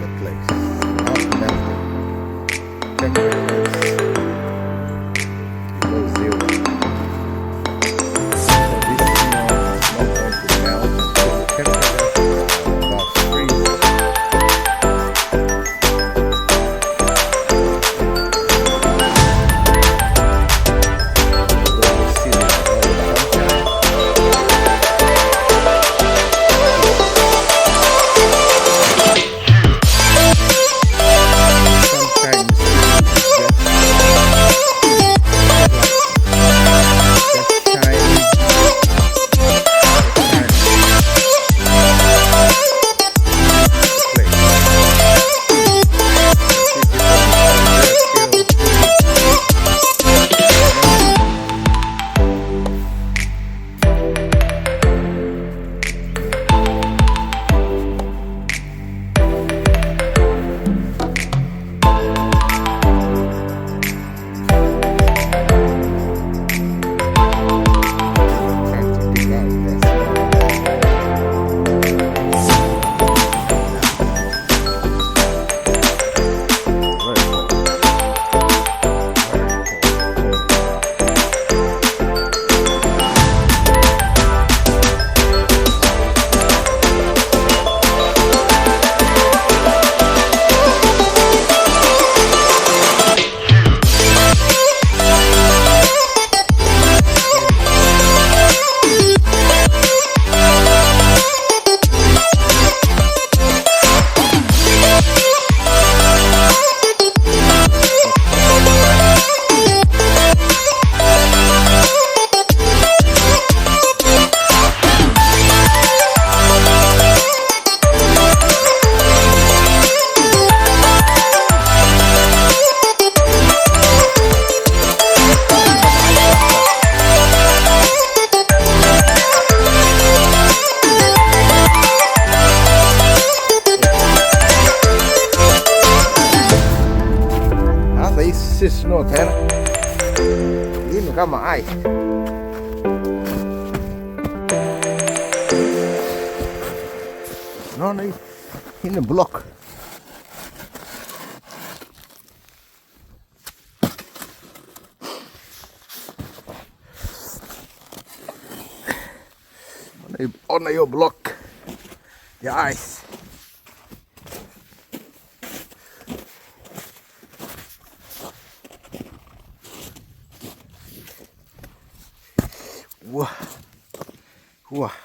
the place. Not melting. Temperature below zero. So this snow is not going to melt until the temperature above freezing. This no terra. Ini kama ai. No, in the block. On your block. The ice. Wah.